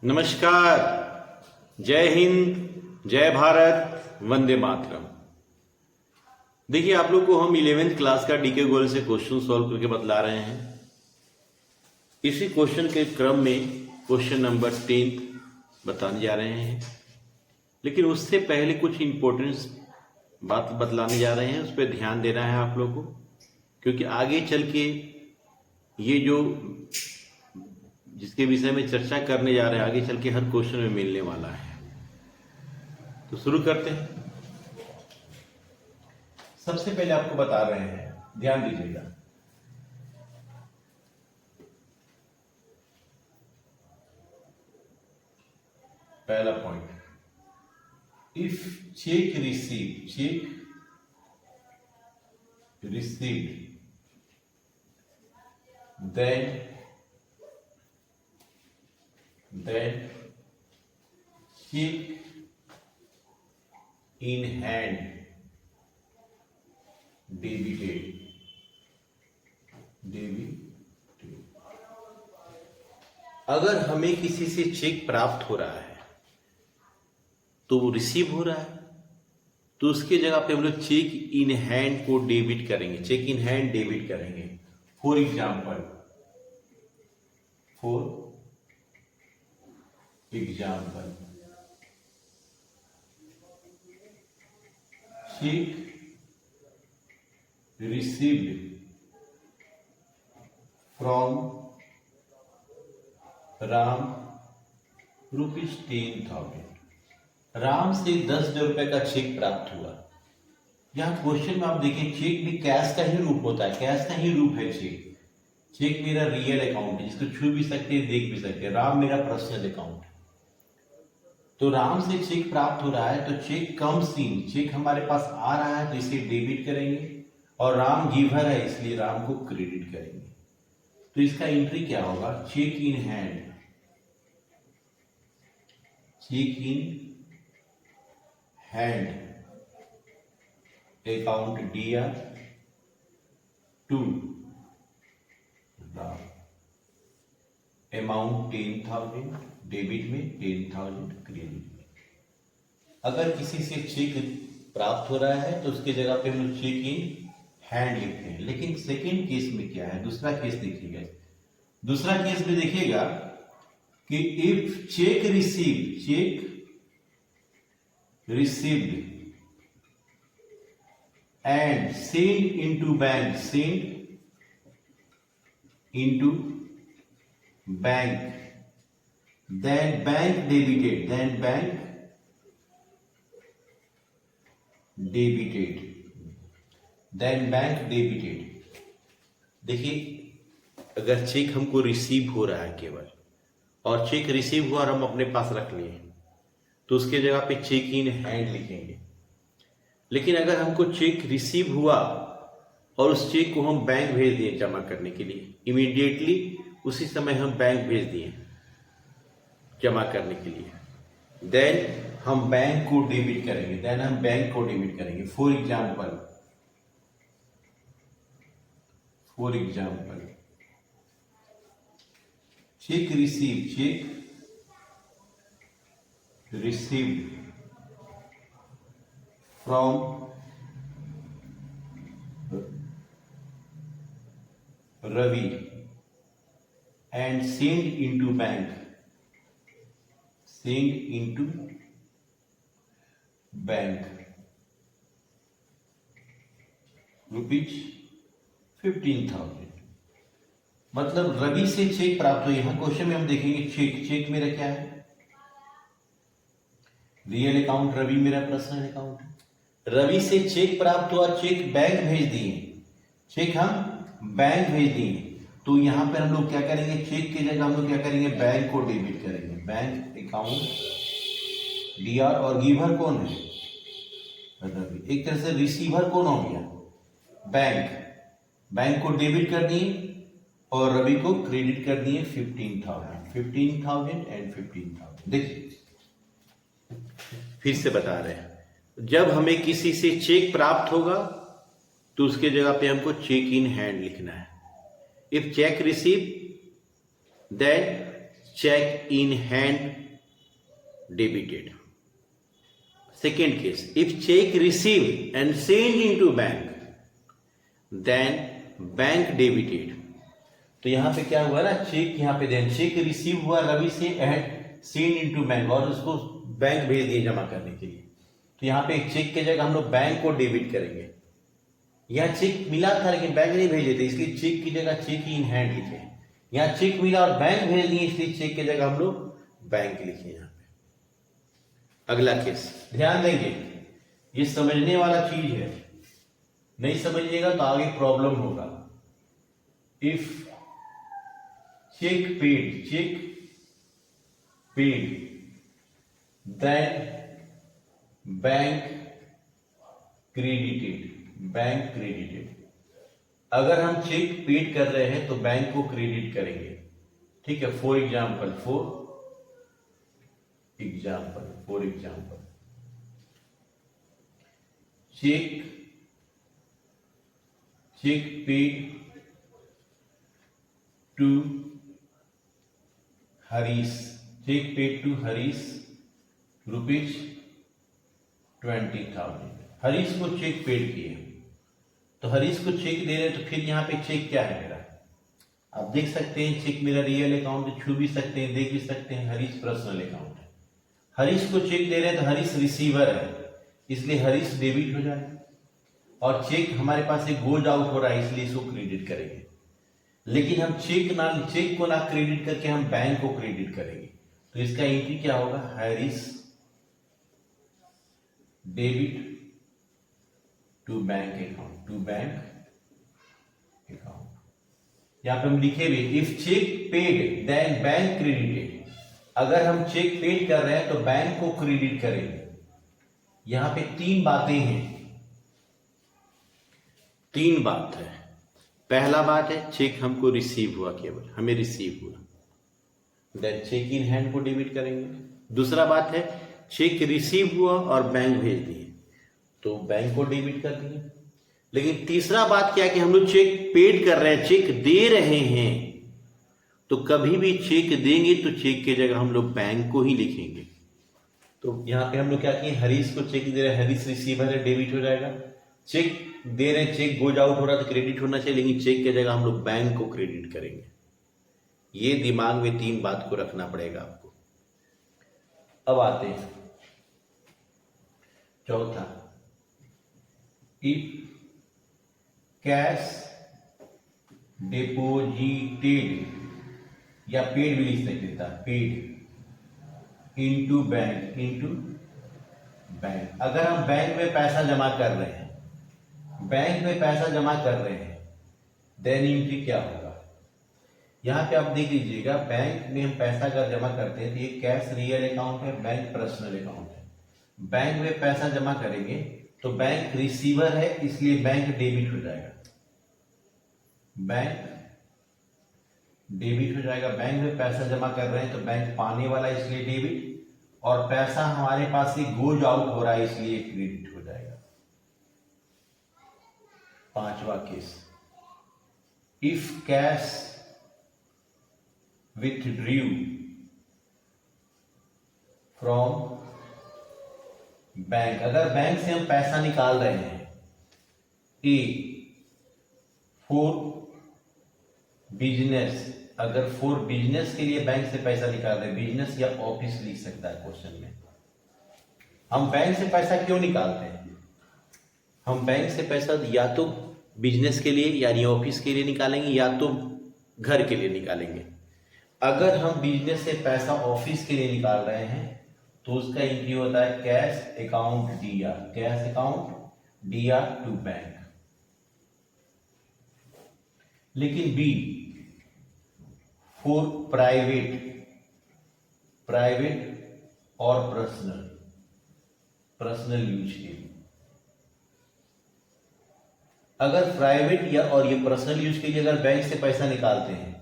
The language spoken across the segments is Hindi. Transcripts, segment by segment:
नमस्कार। जय हिंद, जय भारत, वंदे मातरम। देखिए, आप लोग को हम 11वीं क्लास का डीके गोल से क्वेश्चन सॉल्व करके बतला रहे हैं। इसी क्वेश्चन के क्रम में क्वेश्चन नंबर 10 बताने जा रहे हैं, लेकिन उससे पहले कुछ इंपॉर्टेंट बात बतलाने जा रहे हैं। उस पर ध्यान देना है आप लोग को, क्योंकि आगे चल के ये जो जिसके विषय में चर्चा करने जा रहे हैं, आगे चल के हर क्वेश्चन में मिलने वाला है। तो शुरू करते हैं। सबसे पहले आपको बता रहे हैं, ध्यान दीजिएगा। पहला point, if check received then check in hand debited। अगर हमें किसी से चेक प्राप्त हो रहा है तो वो रिसीव हो रहा है, तो उसके जगह पे हम लोग चेक इन हैंड को डेबिट करेंगे। चेक इन हैंड डेबिट करेंगे। For example check received from Ram ₹10,000। Ram से 10,000 रुपए का चेक प्राप्त हुआ। यहां क्वेश्चन में आप देखें, चेक भी कैश का ही रूप होता है, कैश का ही रूप है चेक। चेक मेरा रियल अकाउंट है, जिसको छू भी सकते हैं, देख भी सकते हैं। राम मेरा पर्सनल अकाउंट है। तो राम से चेक प्राप्त हो रहा है, तो चेक कम्स इन, चेक हमारे पास आ रहा है तो इसे डेबिट करेंगे, और राम गिवर है इसलिए राम को क्रेडिट करेंगे। तो इसका एंट्री क्या होगा? Cheque in hand, cheque in hand account DR to amount 10,000 debit में, 10,000 क्रेडिट में। अगर किसी से चेक प्राप्त हो रहा है तो उसके जगह पे हम लोग चेक इन हैंड लिखते हैं। लेकिन सेकेंड केस में क्या है? दूसरा केस देखिएगा। दूसरा केस में देखिएगा कि if check received and sent into bank, then bank debited, देखिए, अगर चेक हमको रिसीव हो रहा है केवल, और चेक रिसीव हुआ और हम अपने पास रख लिए, तो उसके जगह पे चेक इन हैंड लिखेंगे। लेकिन अगर हमको चेक रिसीव हुआ और उस चेक को हम बैंक भेज दिए जमा करने के लिए, इमीडिएटली उसी समय हम बैंक भेज दिए जमा करने के लिए, देन हम बैंक को डेबिट करेंगे। For example check received from Ravi and sent into bank ₹15,000। मतलब रवि से चेक प्राप्त हुआ। यहां क्वेश्चन में हम देखेंगे चेक मेरा क्या है? रियल अकाउंट, रवि मेरा पर्सनल अकाउंट है। रवि से चेक प्राप्त हुआ, चेक बैंक भेज दिए, तो यहां पर हम लोग क्या करेंगे? चेक की जगह हम लोग क्या करेंगे? बैंक को डेबिट करेंगे। बैंक अकाउंट DR, और गिवर कौन है? रवि। एक तरह से रिसीवर कौन हो गया? बैंक को डेबिट कर दिए और रवि को क्रेडिट कर दिए 15,000 एंड 15,000। देखिए, फिर से बता रहे हैं, जब हमें किसी से चेक प्राप्त होगा तो उसके जगह पे हमको चेक इन हैंड लिखना है। If cheque receive then check in hand debited. Second case, if check received and sent into bank, then bank debited. तो यहाँ पे क्या हुआ ना, चेक यहाँ पे देन चेक रिसीव हुआ रवि से एंड सेंड इनटू बैंक, और उसको बैंक भेज दिए जमा करने के लिए। तो यहाँ पे एक चेक की जगह हम लोग बैंक को डेबिट करेंगे। यहाँ चेक मिला था लेकिन बैंक नहीं भेजे थे, इसलिए चेक की जगह चेक इन हैंड लिखे। यहाँ चेक मिला और बैंक भेज दिए, इसलिए चेक की जगह हम लोग बैंक लिखे यहाँ पे। अगला केस ध्यान देंगे, ये समझने वाला चीज है, नहीं समझिएगा तो आगे प्रॉब्लम होगा। If cheque paid then bank credited. अगर हम चेक पेड कर रहे हैं तो बैंक को क्रेडिट करेंगे, ठीक है। For example cheque paid to Harish, rupees 20,000। Harish को चेक पेड किए, तो हरीश को चेक दे रहे, तो फिर यहाँ पे चेक क्या है मेरा, आप देख सकते हैं चेक मेरा रियल अकाउंट है, छू भी सकते हैं, देख भी सकते हैं, हरीश पर्सनल अकाउंट है। हरीश को चेक दे रहे हैं तो हरीश रिसीवर है, इसलिए हरीश डेबिट हो जाएगा, और चेक हमारे पास एक गोज आउट हो रहा है, इसलिए इसको क्रेडिट करेंगे। लेकिन हम चेक को ना क्रेडिट करके हम बैंक को क्रेडिट करेंगे, तो इसका एंट्री क्या होगा, Harish debit to bank account. यहां पे हम लिखे भी if cheque paid then bank credited. अगर हम चेक पेड कर रहे हैं तो बैंक को क्रेडिट करेंगे। यहां पे तीन बात है। पहला बात है चेक हमको रिसीव हुआ, केवल हमें रिसीव हुआ, देन चेक इन हैंड को डेबिट करेंगे। दूसरा बात है चेक रिसीव हुआ और बैंक भेज दिए, तो बैंक को डेबिट कर दिए। लेकिन तीसरा बात क्या है कि हम लोग चेक पेड कर रहे हैं, चेक दे रहे हैं, तो कभी भी चेक देंगे तो चेक की जगह हम लोग बैंक को ही लिखेंगे। तो यहाँ पे हम लोग क्या किए, हरीश को चेक दे रहे हैं, हरीश रिसीवर है, डेबिट हो जाएगा। चेक दे रहे हैं, चेक गोज आउट हो रहा तो क्रेडिट होना चाहिए, लेकिन चेक की जगह हम लोग बैंक को क्रेडिट करेंगे। ये दिमाग में तीन बात को रखना पड़ेगा आपको। अब आते हैं चौथा, इफ कैश डिपॉजिटेड, या पेड भी लिख सकते था, पेड इनटू बैंक। अगर हम बैंक में पैसा जमा कर रहे हैं, देन एंट्री क्या होगा। यहां पे आप देख लीजिएगा, बैंक में हम पैसा अगर जमा करते हैं तो ये कैश रियल अकाउंट है, बैंक पर्सनल अकाउंट है। बैंक में पैसा जमा करेंगे तो बैंक रिसीवर है, इसलिए बैंक डेबिट हो जाएगा। बैंक में पैसा जमा कर रहे हैं तो बैंक पाने वाला है, इसलिए डेबिट, और पैसा हमारे पास से गोज आउट हो रहा है, इसलिए क्रेडिट हो जाएगा। पांचवा case, if cash withdrew from bank. अगर बैंक से हम पैसा निकाल रहे हैं, फॉर बिजनेस, अगर फॉर बिजनेस के लिए बैंक से पैसा निकाल रहे हैं, बिजनेस या ऑफिस लिख सकता है क्वेश्चन में। हम बैंक से पैसा क्यों निकालते हैं, हम बैंक से पैसा या तो बिजनेस के लिए यानी ऑफिस के लिए निकालेंगे, या तो घर के लिए निकालेंगे। अगर हम बिजनेस से पैसा ऑफिस के लिए निकाल रहे हैं तो उसका एंट्री होता है cash account DR to bank. लेकिन बी फॉर प्राइवेट और पर्सनल यूज के लिए। अगर प्राइवेट या और ये पर्सनल यूज के लिए अगर बैंक से पैसा निकालते हैं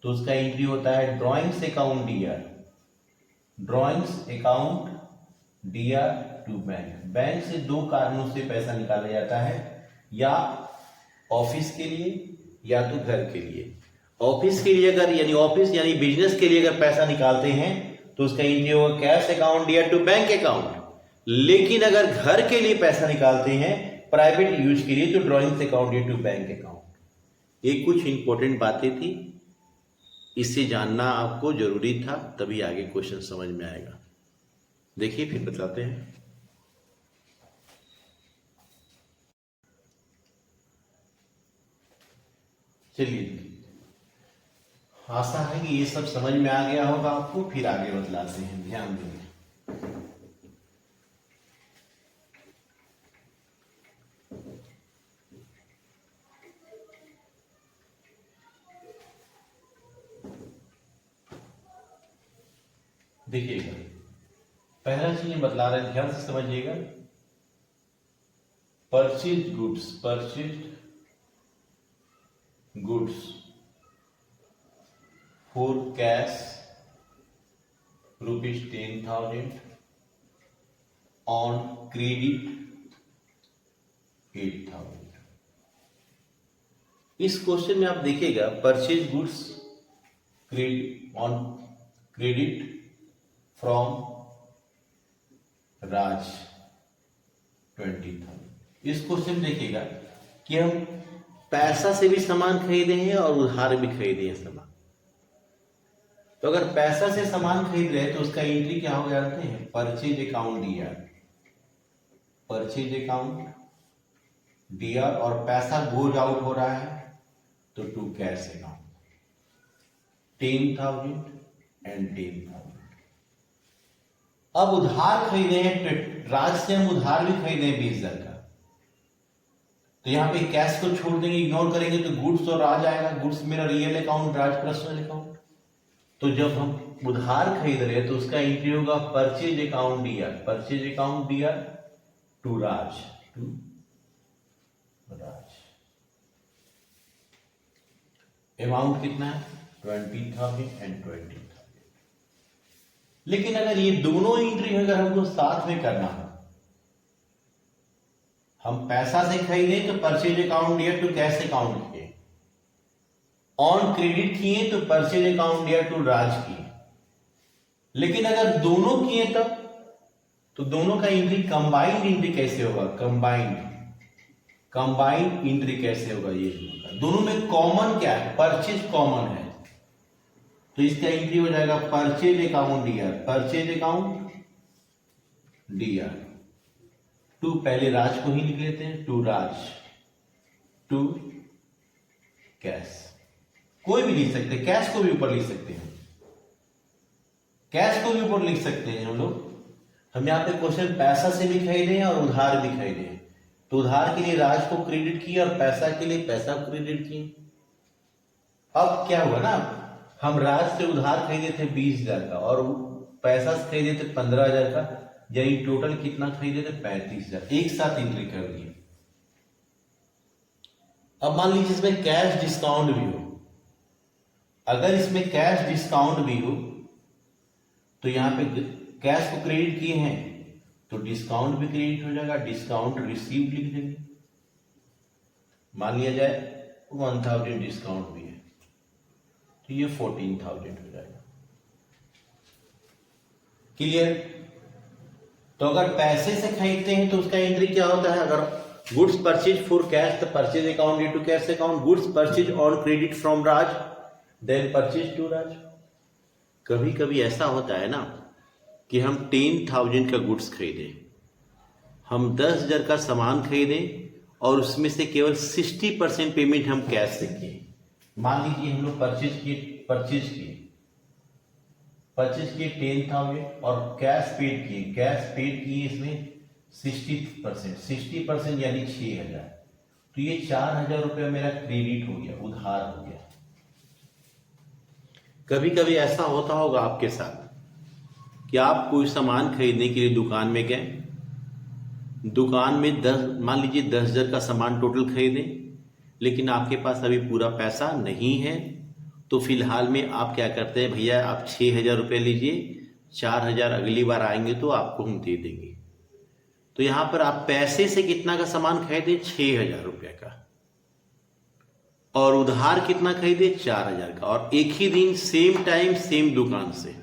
तो उसका एंट्री होता है drawings account DR to bank. Bank से दो कारणों से पैसा निकाला जाता है, या ऑफिस के लिए या तो घर के लिए। ऑफिस के लिए अगर यानी ऑफिस यानी बिजनेस के लिए अगर पैसा निकालते हैं तो उसका एंट्री होगा cash account dear to bank account. लेकिन अगर घर के लिए पैसा निकालते हैं प्राइवेट यूज के लिए तो drawings account dear to bank account. ये कुछ इंपॉर्टेंट बातें थी, इससे जानना आपको जरूरी था, तभी आगे क्वेश्चन समझ में आएगा। देखिए फिर बताते हैं। चलिए, आशा है कि ये सब समझ में आ गया होगा आपको, फिर आगे बतलाते हैं, ध्यान देंगे। देखिएगा, पहला चीज बतला रहे हैं, ध्यान से समझिएगा। Purchase goods for cash ₹10,000 on credit 8,000। इस क्वेश्चन में आप देखिएगा purchase goods on credit from Raj 20,000। इस क्वेश्चन में देखिएगा कि हम पैसा से भी सामान खरीदे हैं और उधार भी खरीदे हैं सामान। तो अगर पैसा से सामान खरीद रहे हैं तो उसका एंट्री क्या हो जाते हैं, purchase account DR, purchase account D R, और पैसा गोज आउट हो रहा है तो टू कैश अकाउंट 10,000 एंड 10,000। अब उधार खरीदे हैं, राज से हम उधार भी खरीदे हैं 20,000 का, तो यहां पे कैश को छोड़ देंगे, इग्नोर करेंगे तो गुड्स और राज आएगा। गुड्स मेरा रियल अकाउंट, राज पर्सनल अकाउंट। तो जब हम उधार खरीद रहे हैं तो उसका एंट्री होगा purchase account DR, purchase account DR to Raj, amount कितना है 20,000 एंड 20,000। लेकिन अगर ये दोनों एंट्री अगर हमको साथ में करना हो, हम पैसा से खरीदे तो purchase account dear to cash account किए, ऑन क्रेडिट किए तो purchase account dear to Raj किए। लेकिन अगर दोनों किए तब तो दोनों का एंट्री कंबाइंड एंट्री कैसे होगा, कंबाइंड एंट्री कैसे होगा, ये दोनों में कॉमन क्या है, परचेज कॉमन है, तो इसका एंट्री हो जाएगा purchase account DR, purchase account DR to, पहले राज को ही लिख लेते हैं, टू राज टू कैश। कोई भी लिख सकते हैं, कैश को भी ऊपर लिख सकते हैं, कैश को भी ऊपर लिख सकते हैं हम लोग। हम यहाँ पे क्वेश्चन पैसा से भी खरीदे हैं और उधार भी खरीदे हैं, तो उधार के लिए राज को क्रेडिट किया और पैसा के लिए पैसा क्रेडिट किए। अब क्या हुआ ना, हम राज से उधार खरीदे थे 20,000 का और पैसा से खरीदे थे 15,000 का, यानी टोटल कितना खरीदे थे 35,000, एक साथ एंट्री कर दिए। अब मान लीजिए इसमें कैश डिस्काउंट भी हो, अगर इसमें कैश डिस्काउंट भी हो तो यहां पे कैश को क्रेडिट किए हैं तो डिस्काउंट भी क्रेडिट हो जाएगा, डिस्काउंट रिसीव लिख देंगे। मान लिया जाए 1,000 डिस्काउंट भी है तो ये 14,000 हो जाएगा। क्लियर? तो अगर पैसे से खरीदते हैं तो उसका एंट्री क्या होता है, अगर गुड्स परचेज फॉर कैश तो purchase account due to cash account, goods purchase on credit from Raj then purchase to Raj. कभी कभी ऐसा होता है ना कि हम 10,000 का गुड्स खरीदे, हम 10,000 का सामान खरीदे और उसमें से केवल 60% पेमेंट हम कैश से किए। मान लीजिए हम लोग परचेज किए 10,000 और कैश पेड किए इसमें 60% यानी 6,000, तो ये 4,000 रुपया मेरा क्रेडिट हो गया, उधार हो गया। कभी कभी ऐसा होता होगा आपके साथ कि आप कोई सामान खरीदने के लिए दुकान में गए, दुकान में मान लीजिए 10,000 का सामान टोटल खरीदे, लेकिन आपके पास अभी पूरा पैसा नहीं है, तो फिलहाल में आप क्या करते हैं, भैया आप 6,000 रुपये लीजिए, 4,000 अगली बार आएंगे तो आपको हम दे देंगे। तो यहां पर आप पैसे से कितना का सामान खरीदे, 6,000 रुपये का, और उधार कितना खरीदे 4000 का, और एक ही दिन सेम टाइम सेम दुकान से।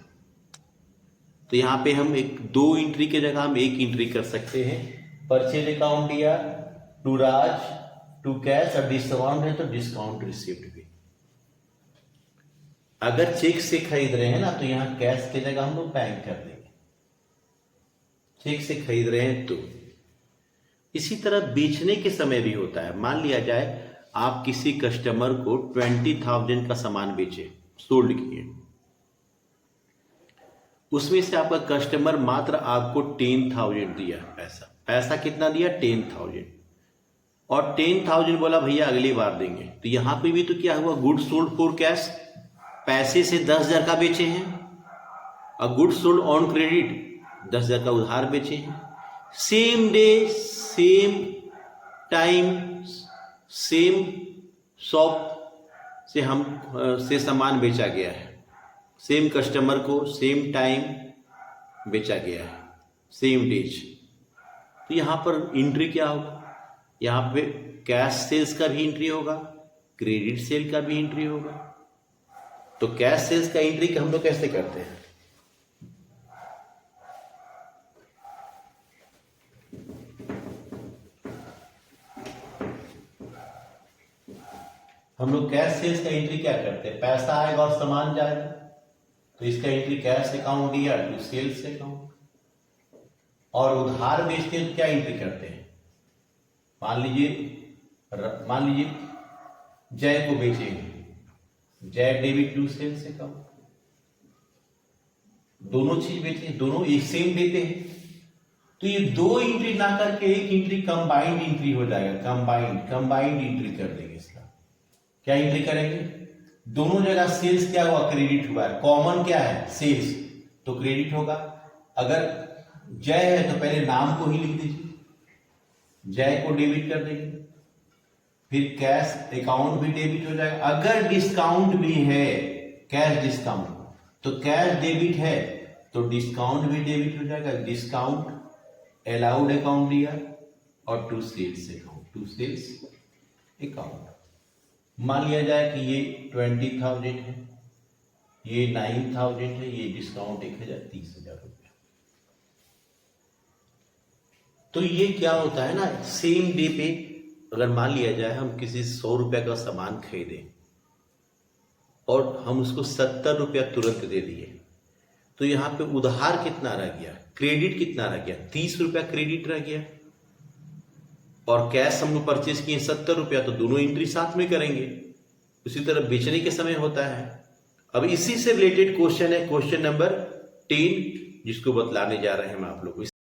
तो यहां पे हम एक 2 एंट्री के जगह हम 1 एंट्री कर सकते हैं। परचेज अकाउंट दिया टू राज टू कैश, और डिस्काउंट है तो डिस्काउंट रिसीव्ड भी। अगर चेक से खरीद रहे हैं ना तो यहां कैश के जगह हम लोग बैंक कर देंगे, चेक से खरीद रहे हैं तो। इसी तरह बेचने के समय भी होता है। मान लिया जाए आप किसी कस्टमर को 20,000 का सामान बेचे, सोल्ड किए, उसमें से आपका कस्टमर मात्र आपको 10,000 दिया पैसा कितना दिया 10,000, और 10,000 बोला भैया अगली बार देंगे। तो यहां पे भी तो क्या हुआ, गुड सोल्ड फॉर कैश, पैसे से 10,000 का बेचे हैं, और गुड सोल्ड ऑन क्रेडिट 10,000 का उधार बेचे हैं। Same day same time same shop से से सामान बेचा गया है, सेम कस्टमर को सेम टाइम बेचा गया है, सेम डेज। तो यहां पर एंट्री क्या होगा, यहां पे कैश सेल्स का भी एंट्री होगा, क्रेडिट सेल का भी एंट्री होगा। तो कैश सेल्स का एंट्री हम लोग कैसे करते हैं, हम लोग कैश सेल्स का एंट्री क्या करते हैं, पैसा आएगा और सामान जाएगा, तो इसका एंट्री कैश अकाउंट दिया टू सेल्स अकाउंट। और उधार बेचते हैं तो क्या एंट्री करते हैं, मान लीजिए जय को बेचेंगे, जय डेबिट टू सेल्स अकाउंट। दोनों चीज बेचे, दोनों एक सेम देते हैं, तो ये 2 एंट्री ना करके एक एंट्री कंबाइंड एंट्री हो जाएगा। कंबाइंड एंट्री कर देंगे। इसका क्या एंट्री करेंगे, दोनों जगह सेल्स क्या हुआ, क्रेडिट हुआ है, कॉमन क्या है सेल्स, तो क्रेडिट होगा। अगर जय है तो पहले नाम को ही लिख दीजिए, जय को डेबिट कर देंगे, फिर कैश अकाउंट भी डेबिट हो जाएगा। अगर डिस्काउंट भी है, कैश डिस्काउंट, तो कैश डेबिट है तो डिस्काउंट भी डेबिट हो जाएगा। डिस्काउंट अलाउड अकाउंट दिया और टू सेल्स अकाउंट। मान लिया जाए कि ये 20,000 है, ये 9,000 है, ये डिस्काउंट 1,000 30,000 रुपया। तो ये क्या होता है ना, सेम डे पे अगर मान लिया जाए हम किसी 100 रुपया का सामान खरीदें और हम उसको 70 रुपया तुरंत दे दिए, तो यहां पे उधार कितना रह गया, क्रेडिट कितना रह गया, 30 रुपया क्रेडिट रह गया, और कैश हम लोग परचेज किए 70 रुपया, तो दोनों एंट्री साथ में करेंगे। उसी तरह बेचने के समय होता है। अब इसी से रिलेटेड क्वेश्चन है क्वेश्चन नंबर 10, जिसको बतलाने जा रहे हैं हम आप लोग को।